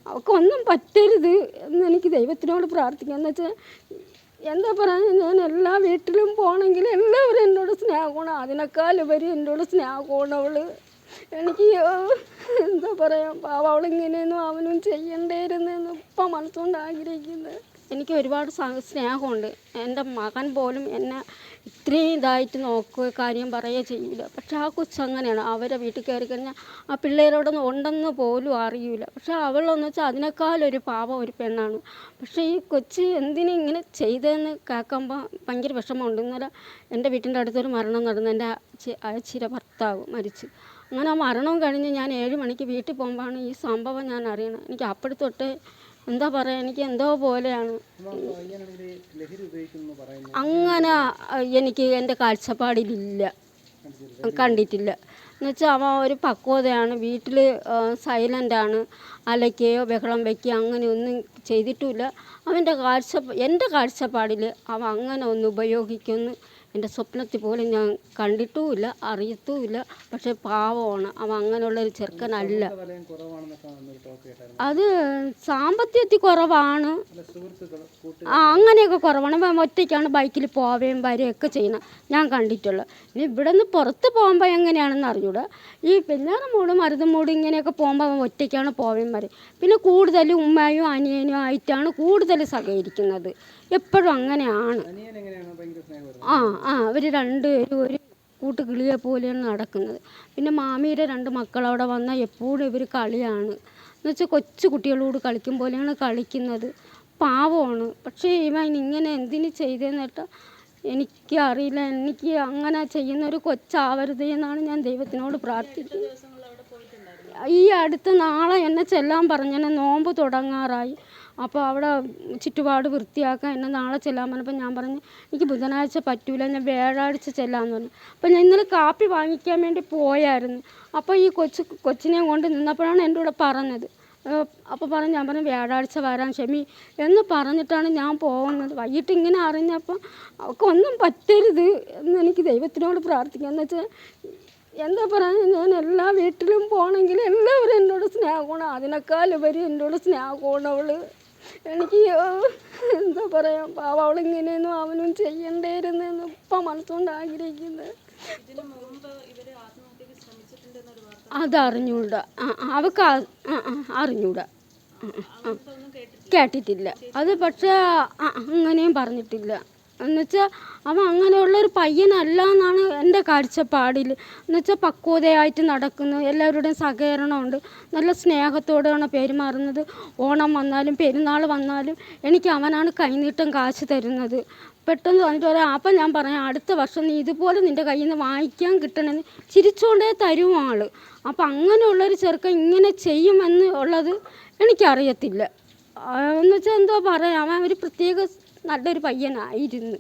അവൾക്കൊന്നും പറ്റരുത് എന്ന് എനിക്ക് ദൈവത്തിനോട് പ്രാർത്ഥിക്കാം. എന്ന് വെച്ചാൽ എന്താ പറയുക, ഞാൻ എല്ലാ വീട്ടിലും പോകണമെങ്കിൽ എല്ലാവരും എന്നോട് സ്നേഹമാണ്. അതിനേക്കാൾ ഉപരി എന്നോട് സ്നേഹമാണ് അവൾ. എനിക്ക് എന്താ പറയുക, പാവം അവളിങ്ങനെയൊന്നും അവനും ചെയ്യണ്ടായിരുന്നെന്ന് ഇപ്പം മനസ്സുകൊണ്ട് ആഗ്രഹിക്കുന്നത്. എനിക്ക് ഒരുപാട് സ്നേഹമുണ്ട്. എൻ്റെ മകൻ പോലും എന്നെ ഇത്രയും ഇതായിട്ട് നോക്കുക കാര്യം പറയുക ചെയ്യില്ല. പക്ഷെ ആ കൊച്ചങ്ങനെയാണ്. അവരെ വീട്ടിൽ കയറി കഴിഞ്ഞാൽ ആ പിള്ളേരോടൊന്നും ഉണ്ടെന്ന് പോലും അറിയില്ല. പക്ഷെ അവളെന്ന് വെച്ചാൽ അതിനേക്കാളൊരു പാവം ഒരു പെണ്ണാണ്. പക്ഷേ ഈ കൊച്ച് എന്തിനും ഇങ്ങനെ ചെയ്തതെന്ന് കേൾക്കുമ്പോൾ ഭയങ്കര വിഷമമുണ്ട്. ഇന്നലെ എൻ്റെ വീട്ടിൻ്റെ അടുത്തൊരു മരണം നടന്നു. എൻ്റെ അയച്ചിയുടെ ഭർത്താവ് മരിച്ചു. അങ്ങനെ ആ മരണം കഴിഞ്ഞ് ഞാൻ 7 മണിക്ക് വീട്ടിൽ പോകുമ്പോഴാണ് ഈ സംഭവം ഞാൻ അറിയണം. എനിക്ക് അപ്പോഴത്തൊട്ട് എന്താ പറയുക, എനിക്ക് എന്തോ പോലെയാണ്. അങ്ങനെ എനിക്ക് എൻ്റെ കാഴ്ചപ്പാടിലില്ല, കണ്ടിട്ടില്ല. എന്നുവെച്ചാൽ അവൻ ഒരു പക്വതയാണ്. വീട്ടിൽ സൈലൻ്റാണ്. അലയ്ക്കുകയോ ബഹളം വയ്ക്കുകയോ അങ്ങനെയൊന്നും ചെയ്തിട്ടുമില്ല. എൻ്റെ കാഴ്ചപ്പാടിൽ അവൻ അങ്ങനെ ഒന്ന് ഉപയോഗിക്കുമെന്ന് എൻ്റെ സ്വപ്നത്തിൽ പോലും ഞാൻ കണ്ടിട്ടുമില്ല, അറിയത്തുമില്ല. പക്ഷേ പാവമാണ് അവൻ. അങ്ങനെയുള്ളൊരു ചെറുക്കനല്ല. അത് സാമ്പത്തികത്തിൽ കുറവാണ്, അങ്ങനെയൊക്കെ കുറവാണ്. ഒറ്റയ്ക്കാണ് ബൈക്കിൽ പോവുകയും വരികയൊക്കെ ചെയ്യണം ഞാൻ കണ്ടിട്ടുള്ളത്. ഇനി ഇവിടെ നിന്ന് പുറത്ത് പോകുമ്പോൾ എങ്ങനെയാണെന്ന് അറിഞ്ഞൂടാ. ഈ വെഞ്ഞാറമൂട് മരുതമൂട് ഇങ്ങനെയൊക്കെ പോകുമ്പോൾ അവൻ ഒറ്റയ്ക്കാണ് പോവുകയും വരും. പിന്നെ കൂടുതലും ഉമ്മയും അനിയനും ആയിട്ടാണ് കൂടുതൽ സഹകരിക്കുന്നത്. എപ്പോഴും അങ്ങനെയാണ്. അവർ രണ്ടുപേരും ഒരു കൂട്ടുകിളിയെ പോലെയാണ് നടക്കുന്നത്. പിന്നെ മാമിയുടെ 2 മക്കളവിടെ വന്നാൽ എപ്പോഴും ഇവർ കളിയാണ്. എന്നുവെച്ചാൽ കൊച്ചു കുട്ടികളോട് കളിക്കും പോലെയാണ് കളിക്കുന്നത്. പാവമാണ്. പക്ഷേ ഇവൻ ഇങ്ങനെ എന്തിന് ചെയ്തതെന്നിട്ട് എനിക്കറിയില്ല. എനിക്ക് അങ്ങനെ ചെയ്യുന്നൊരു കൊച്ചാവരുത് എന്നാണ് ഞാൻ ദൈവത്തിനോട് പ്രാർത്ഥിക്കുന്നത്. ഈ അടുത്ത നാളെ എന്നെ ചെല്ലാൻ പറഞ്ഞെന്നെ, നോമ്പ് തുടങ്ങാറായി. അപ്പോൾ അവിടെ ചുറ്റുപാട് വൃത്തിയാക്കാൻ എന്നെ നാളെ ചെല്ലാൻ പറഞ്ഞപ്പോൾ ഞാൻ പറഞ്ഞു എനിക്ക് ബുധനാഴ്ച പറ്റൂല, ഞാൻ വ്യാഴാഴ്ച ചെല്ലാമെന്ന് പറഞ്ഞു. അപ്പോൾ ഞാൻ ഇന്നലെ കാപ്പി വാങ്ങിക്കാൻ വേണ്ടി പോയായിരുന്നു. അപ്പോൾ ഈ കൊച്ചിനെ കൊണ്ട് നിന്നപ്പോഴാണ് എൻ്റെ കൂടെ പറഞ്ഞത്. അപ്പോൾ ഞാൻ പറഞ്ഞു വ്യാഴാഴ്ച വരാൻ ക്ഷമി എന്ന് പറഞ്ഞിട്ടാണ് ഞാൻ പോകുന്നത്. വൈകിട്ട് ഇങ്ങനെ അറിഞ്ഞപ്പോൾ അവൾക്കൊന്നും പറ്റരുത് എന്ന് എനിക്ക് ദൈവത്തിനോട് പ്രാർത്ഥിക്കാം. എന്ന് വെച്ചാൽ എന്താ പറയുക, ഞാൻ എല്ലാ വീട്ടിലും പോകണമെങ്കിൽ എല്ലാവരും എന്നോട് സ്നേഹമാണ്. അതിനേക്കാൾ ഉപരി എന്നോട് സ്നേഹമാണ് അവൾ. എനിക്ക് എന്താ പറയുക, പാവം അവളിങ്ങനെയൊന്നും അവനും ചെയ്യണ്ടായിരുന്നെന്ന് ഇപ്പം മനസ്സുകൊണ്ട് ആഗ്രഹിക്കുന്നത്. അതറിഞ്ഞൂടാ, അവൾക്ക് അറിഞ്ഞൂടാ, കേട്ടിട്ടില്ല അത്. പക്ഷേ അങ്ങനെയും പറഞ്ഞിട്ടില്ല. എന്നുവെച്ചാൽ അവൻ അങ്ങനെയുള്ളൊരു പയ്യനല്ല എന്നാണ് എൻ്റെ കാഴ്ചപ്പാടിൽ. എന്നുവെച്ചാൽ പക്വതയായിട്ട് നടക്കുന്നു, എല്ലാവരുടെയും സഹകരണമുണ്ട്, നല്ല സ്നേഹത്തോടെയാണ് പെരുമാറുന്നത്. ഓണം വന്നാലും പെരുന്നാൾ വന്നാലും എനിക്ക് അവനാണ് കൈനീട്ടം കാശ് തരുന്നത്. പെട്ടെന്ന് വന്നിട്ട് പറയാം, അപ്പം ഞാൻ പറയാം അടുത്ത വർഷം നീ ഇതുപോലെ നിൻ്റെ കയ്യിൽ നിന്ന് വാങ്ങിക്കാൻ കിട്ടണമെന്ന് ചിരിച്ചുകൊണ്ടേ തരും ആൾ. അപ്പം അങ്ങനെയുള്ളൊരു ചെറുക്കൻ ഇങ്ങനെ ചെയ്യുമെന്ന് ഉള്ളത് എനിക്കറിയത്തില്ല. എന്നുവെച്ചാൽ എന്തോ പറയാം, അവൻ ഒരു പ്രത്യേക നല്ലൊരു പയ്യനായിരുന്നു.